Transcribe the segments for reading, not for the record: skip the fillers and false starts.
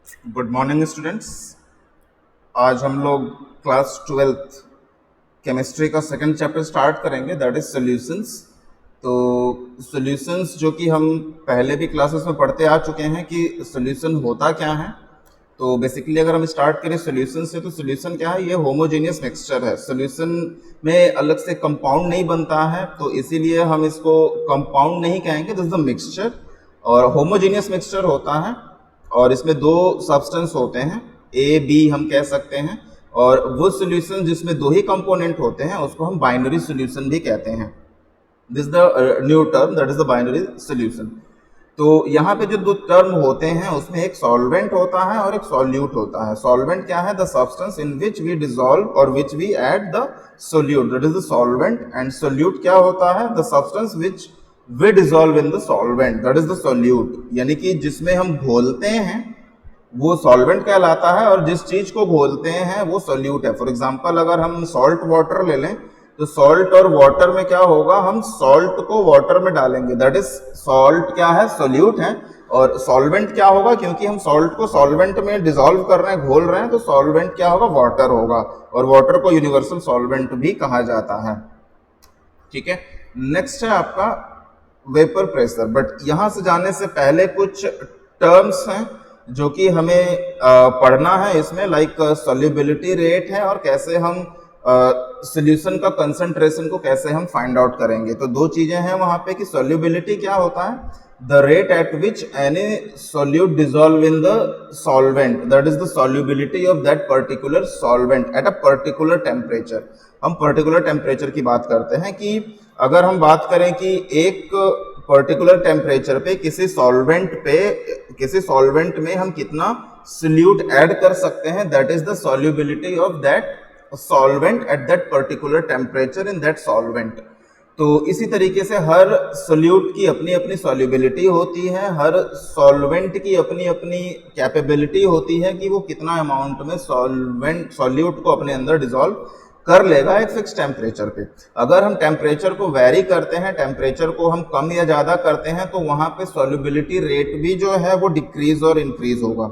Good morning students. आज हम लोग क्लास 12th केमिस्ट्री का सेकंड चैप्टर स्टार्ट करेंगे, दैट इज सॉल्यूशंस। तो सॉल्यूशंस जो कि हम पहले भी क्लासेस में पढ़ते आ चुके हैं कि सॉल्यूशन होता क्या है। तो बेसिकली अगर हम स्टार्ट करें सॉल्यूशन से, तो सॉल्यूशन क्या है? ये होमोजेनियस मिक्सचर है। सॉल्यूशन में अलग से कंपाउंड नहीं बनता है, तो इसीलिए हम इसको कंपाउंड नहीं कहेंगे, दिस इज द मिक्सचर। और होमोजेनियस मिक्सचर होता है और इसमें दो सब्सटेंस होते हैं, ए बी हम कह सकते हैं। और वो सॉल्यूशन जिसमें दो ही कंपोनेंट होते हैं उसको हम बाइनरी सॉल्यूशन भी कहते हैं। This the new term, that is the binary solution. तो यहाँ पे जो दो टर्म होते हैं उसमें एक सॉल्वेंट होता है और एक सॉल्यूट होता है। सॉल्वेंट क्या है? The substance in which we dissolve और which we add the solute, that is the solvent. And solute क्या होता है? The substance which we dissolve in the solvent, that is the solute. यानी कि जिसमें हम घोलते हैं वो सॉल्वेंट कहलाता है और जिस चीज को घोलते हैं वो सोल्यूट है। फॉर एग्जांपल अगर हम सॉल्ट वाटर ले लें तो सॉल्ट और वाटर में क्या होगा? हम सॉल्ट को वाटर में डालेंगे, दैट इज सॉल्ट क्या है? सोल्यूट है। और सॉल्वेंट क्या होगा? क्योंकि हम सॉल्ट को सॉल्वेंट में डिसॉल्व कर रहे हैं, घोल रहे हैं, तो सॉल्वेंट क्या होगा? वाटर होगा। और वाटर को यूनिवर्सल सॉल्वेंट भी कहा जाता है। ठीक है, नेक्स्ट है आपका वेपर प्रेशर। बट यहां से जाने से पहले कुछ टर्म्स हैं जो कि हमें पढ़ना है इसमें, लाइक सॉल्युबिलिटी रेट है और कैसे हम सॉल्यूशन का कंसंट्रेशन को कैसे हम फाइंड आउट करेंगे। तो दो चीजें हैं वहां पे कि सॉल्युबिलिटी क्या होता है? The rate at which any solute dissolve in the solvent, that is the solubility of that particular solvent at a particular temperature. हम पर्टिकुलर टेम्परेचर की बात करते हैं कि अगर हम बात करें कि एक पर्टिकुलर टेम्परेचर पे किसी सॉल्वेंट में हम कितना सोल्यूट ऐड कर सकते हैं, that is the solubility of that solvent at that particular temperature in that solvent. तो इसी तरीके से हर सोल्यूट की अपनी अपनी सॉल्युबिलिटी होती है, हर सॉल्वेंट की अपनी अपनी कैपेबिलिटी होती है कि वो कितना अमाउंट में सॉल्यूट को अपने अंदर डिसॉल्व कर लेगा एक फिक्स टेम्परेचर पे। अगर हम टेम्परेचर को वेरी करते हैं, टेम्परेचर को हम कम या ज़्यादा करते हैं, तो वहाँ पे सॉल्युबिलिटी रेट भी जो है वो डिक्रीज और इंक्रीज होगा।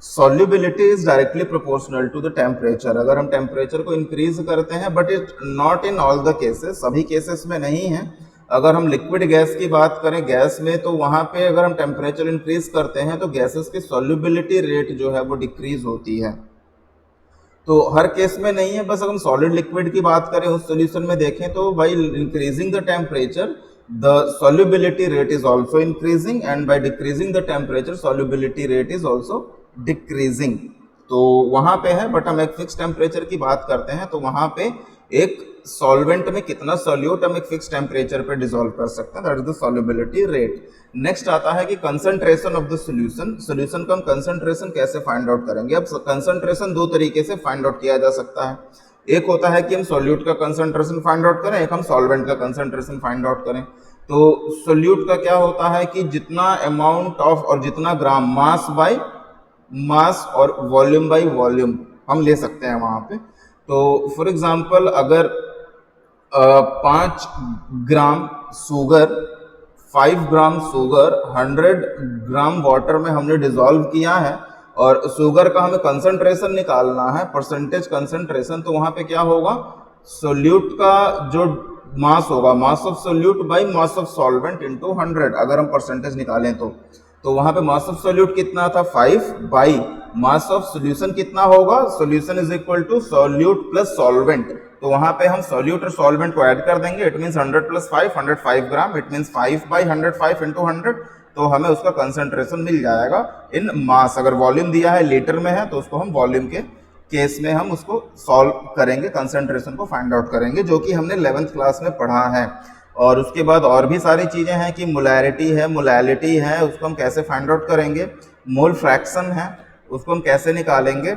Solubility is directly proportional to the temperature. अगर हम टेम्परेचर को इंक्रीज करते हैं, but it not in all the cases, सभी केसेस में नहीं है। अगर हम लिक्विड गैस की बात करें, गैस में, तो वहाँ पे अगर हम टेम्परेचर इंक्रीज करते हैं तो गैसेस की सॉल्युबिलिटी रेट जो है वो डिक्रीज होती है। तो हर केस में नहीं है, बस अगर हम सॉलिड लिक्विड की बात करें उस सॉल्यूशन में देखें तो by increasing the temperature the solubility rate is also increasing and by decreasing the temperature solubility rate is also decreasing। तो वहां पे है, बट हम एक फिक्स टेम्परेचर की बात करते हैं तो वहां पे एक सॉल्वेंट में कितना सॉल्यूट हम एक फिक्स टेम्परेचर पे डिसॉल्व कर सकते हैं, that is the solubility rate. Next आता है कि concentration of the solution. Solution का हम कंसंट्रेशन कैसे फाइंड आउट करेंगे? अब कंसंट्रेशन दो तरीके से फाइंड आउट किया जा सकता है। एक होता है कि हम सॉल्यूट का कंसंट्रेशन फाइंड आउट करें, एक हम सॉल्वेंट का कंसंट्रेशन फाइंड आउट करें। तो सॉल्यूट का क्या होता है कि जितना अमाउंट ऑफ और जितना ग्राम, मास बाय मास और वॉल्यूम बाय वॉल्यूम हम ले सकते हैं वहां पे। तो फॉर एग्जांपल अगर 5 gram sugar 5 gram sugar 100 gram water में हमने डिसॉल्व किया है और शुगर का हमें कंसंट्रेशन निकालना है, परसेंटेज कंसंट्रेशन, तो वहां पे क्या होगा? सोल्यूट का जो मास होगा, mass of solute by mass of solvent into 100, अगर हम परसेंटेज निकालें तो वहां पे मास ऑफ सोल्यूट कितना था? 5 बाई मास ऑफ सोल्यूशन कितना होगा? Solution is equal to solute plus solvent. तो वहां पे हम सोल्यूट और सॉल्वेंट को ऐड कर देंगे, it means 100 plus 5 105 gram, it means 5 by 105 into 100, तो हमें उसका कंसंट्रेशन मिल जाएगा इन मास। अगर वॉल्यूम दिया है लीटर में है तो उसको हम वॉल्यूम के केस में हम उसको सॉल्व करेंगे, कंसंट्रेशन को फाइंड आउट करेंगे, जो कि हमने 11th क्लास में पढ़ा है। और उसके बाद और भी सारी चीजें हैं कि मोलैरिटी है, मोलैलिटी है, उसको हम कैसे फाइंड आउट करेंगे। मोल फ्रैक्शन है, उसको हम कैसे निकालेंगे।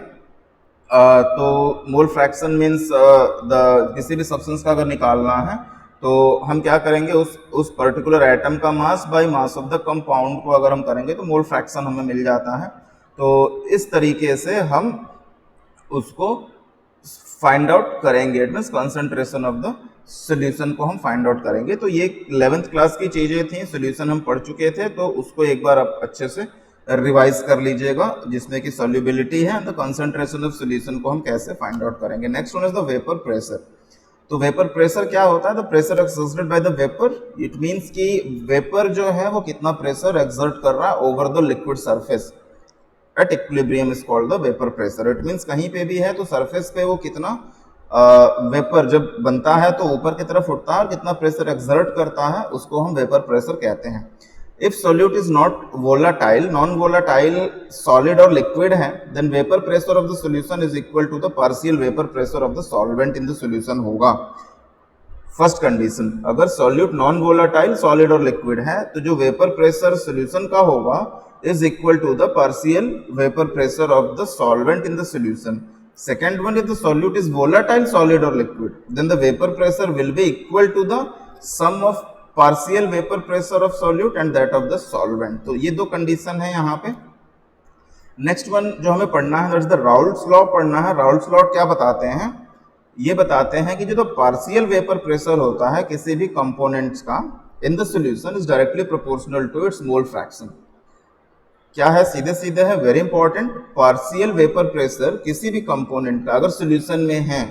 तो मोल फ्रैक्शन मीन्स किसी भी सब्सटेंस का अगर निकालना है तो हम क्या करेंगे, उस पर्टिकुलर एटम का mass by mass of the compound को अगर हम करेंगे तो मोल फ्रैक्शन हमें मिल जाता है। तो इस तरीके से हम उसको फाइंड आउट करेंगे, it means concentration of the solution को हम फाइंड आउट करेंगे। तो ये 11th क्लास की चीजें थी, सॉल्यूशन हम पढ़ चुके थे, तो उसको एक बार आप अच्छे से रिवाइज कर लीजिएगा, जिसमें कि सॉल्युबिलिटी है and the concentration of solution को हम कैसे फाइंड आउट करेंगे। Next one is the vapour pressure. तो वेपर प्रेशर क्या होता है? The pressure exerted by the vapour, it means कि वेपर जो है वो कितना प्रेशर एक्सर्ट कर रहा है over the liquid surface at equilibrium is called the vapour pressure. It means कहीं पे भी है तो सरफेस पे वो कितना वेपर जब बनता है तो ऊपर की तरफ उठता है और कितना प्रेशर एक्सर्ट करता है उसको हम वेपर प्रेशर कहते हैं। If solute is not volatile, non volatile solid और लिक्विड है, then vapour pressure of the solution is equal to the partial vapour pressure of the solvent in the solution होगा। First condition, अगर solute non volatile solid और liquid है तो जो vapour pressure solution का होगा is equal to the partial vapor pressure of the solvent in the solution. Second one, if the solute is volatile solid or liquid, then the vapor pressure will be equal to the sum of partial vapor pressure of solute and that of the solvent. तो ये दो condition है यहाँ पे। Next one जो हमें पढ़ना है दैट्स द राउल्ट्स लॉ पढ़ना है। राउल्ट्स लॉ क्या बताते हैं? ये बताते हैं कि जो पार्शियल वेपर प्रेशर होता है किसी भी कंपोनेंट्स का in the solution is directly proportional to its mole fraction. क्या है? सीधे सीधे है, very important, partial vapour pressure किसी भी कंपोनेंट का अगर सॉल्यूशन में है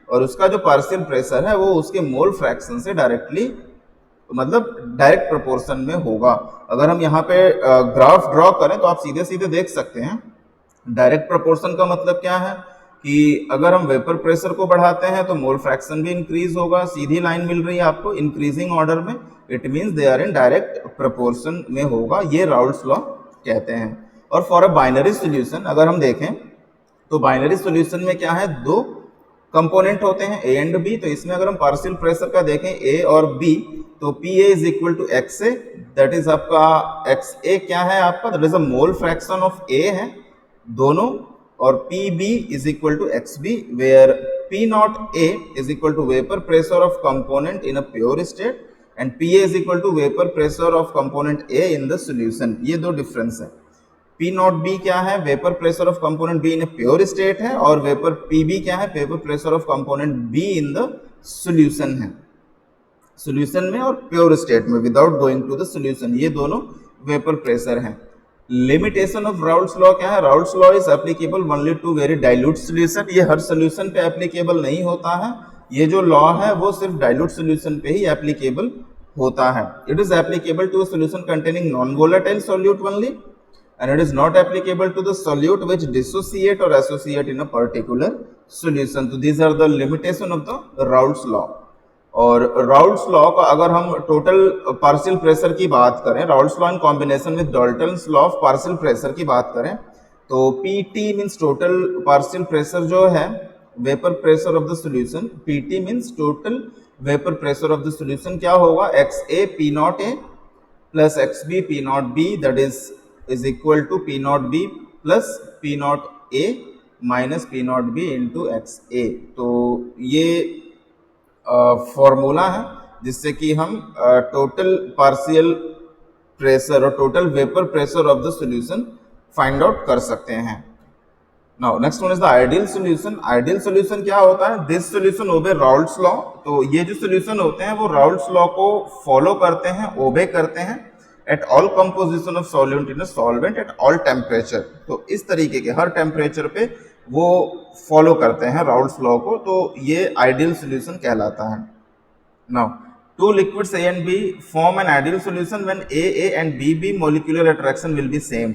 और उसका जो पार्शियल प्रेशर है वो उसके मोल फ्रैक्शन से डायरेक्टली मतलब डायरेक्ट प्रोपोर्शन में होगा। अगर हम यहाँ पे ग्राफ ड्रॉ करें तो आप सीधे सीधे देख सकते हैं डायरेक्ट प्रोपोर्शन का मतलब क्या है कि अगर हम वेपर प्रेशर को बढ़ाते हैं तो मोल फ्रैक्शन भी इंक्रीज होगा। सीधी लाइन मिल रही है आपको इंक्रीजिंग ऑर्डर में, it means they are in direct proportion में होगा। ये राउल्ट्स लॉ कहते हैं। और फॉर अ बाइनरी सॉल्यूशन अगर हम देखें तो बाइनरी सॉल्यूशन में क्या है? दो कंपोनेंट होते हैं ए एंड बी। तो इसमें अगर हम पार्शियल प्रेशर का देखें ए और बी तो P A is equal to X A, that is आपका एक्स ए क्या है आपका? That is a mole fraction of A है दोनों, और P B is equal to X B where P naught A is equal to vapour pressure of component in a pure state and Pa is equal to vapor pressure of component A in the solution। ये दो difference है। P not B क्या है? Vapour pressure of component B in a pure state है, और vapour PB क्या है? Vapour pressure of component B in the solution है, सॉल्यूशन में और प्योर स्टेट में without going to the solution. ये दोनों वेपर प्रेशर हैं। लिमिटेशन ऑफ राउल्ट्स लॉ क्या है? Raoult's law is applicable only to very dilute solution. ये हर सॉल्यूशन पे एप्लीकेबल नहीं होता है, ये जो लॉ है वो सिर्फ डाइल्यूट सॉल्यूशन पे ही एप्लीकेबल होता है। It is applicable to a solution containing non volatile solute only and it is not applicable to the solute which dissociate or associate in a particular solution. तो these are the limitation of the Raoult's law. और Raoult's law का अगर हम total partial pressure की बात करें, Raoult's law in combination with Dalton's law of partial pressure की बात करें तो PT means total partial pressure जो है vapour pressure of the solution, PT means total vapour pressure of the solution क्या होगा? X A P naught A plus X B P naught B that is equal to P naught B plus P naught A minus P naught B into X A. तो ये formula है जिससे कि हम total partial pressure और total vapour pressure of the solution find out कर सकते हैं। Now next one is the ideal solution. Ideal solution क्या होता है? This solution obey Raoult's law. तो ये जो सॉल्यूशन होते हैं वो राउल्ट्स लॉ को फॉलो करते हैं, ओबे करते हैं at all composition of solvent in a solvent at all temperature. तो इस तरीके के हर टेम्परेचर पे वो फॉलो करते हैं राउल्ट्स लॉ को, तो ये आइडियल सॉल्यूशन कहलाता है। Now two liquids A and B form an ideal solution when A and B molecular attraction will be same।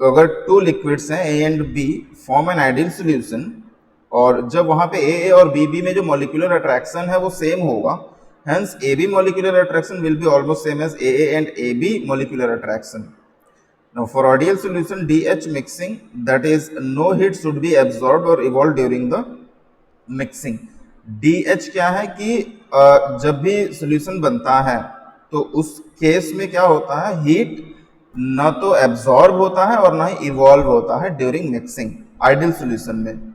अगर टू लिक्विड्स हैं A and B form an ideal solution और जब वहां पे A और B में जो मॉलिक्यूलर अट्रैक्शन है वो सेम होगा, hence AB molecular attraction will be almost same as AA and AB molecular attraction। Now for ideal solution DH mixing, that is no heat should be absorbed or evolved during the mixing। DH क्या है कि जब भी solution बनता है तो उस case में क्या होता है? हीट ना तो एब्जॉर्ब होता है और ना ही इवॉल्व होता है ड्यूरिंग मिक्सिंग आइडियल सॉल्यूशन में।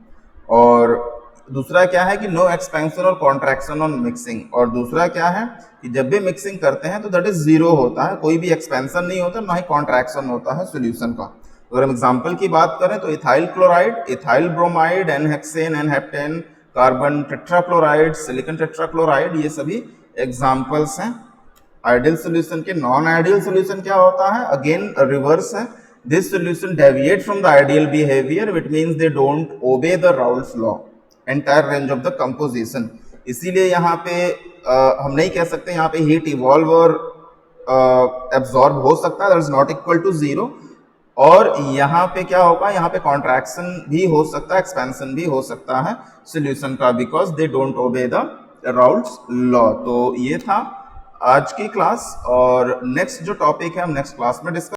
और दूसरा क्या है कि नो एक्सपेंशन और कॉन्ट्रैक्शन ऑन मिक्सिंग। और दूसरा क्या है कि जब भी मिक्सिंग करते हैं तो दैट इज जीरो होता है, कोई भी एक्सपेंशन नहीं होता, ना ही कॉन्ट्रैक्शन होता है सॉल्यूशन का। अगर हम एग्जांपल की बात करें तो ethyl chloride, ethyl bromide, N-hexane, n-heptane, carbon tetrachloride, silicon tetrachloride, ये सभी एग्जांपल्स हैं आइडियल सॉल्यूशन के नॉन आइडियल सॉल्यूशन क्या होता है, अगेन रिवर्स है, this solution deviate from the ideal behaviour which means they don't obey the Raoult's law entire range of the composition. इसीलिए यहाँ पे हम नहीं कह सकते यहाँ पे हीट इवॉल्व और एब्जॉर्ब हो सकता है, that is not equal to zero. और यहाँ पे क्या होगा, यहाँ पे कॉन्ट्रैक्शन भी हो सकता है, एक्सपेंशन भी हो सकता है सॉल्यूशन का, because they don't obey the Raoult's law. तो ये था आज की क्लास, और नेक्स्ट जो टॉपिक है हम नेक्स्ट क्लास में डिस्कस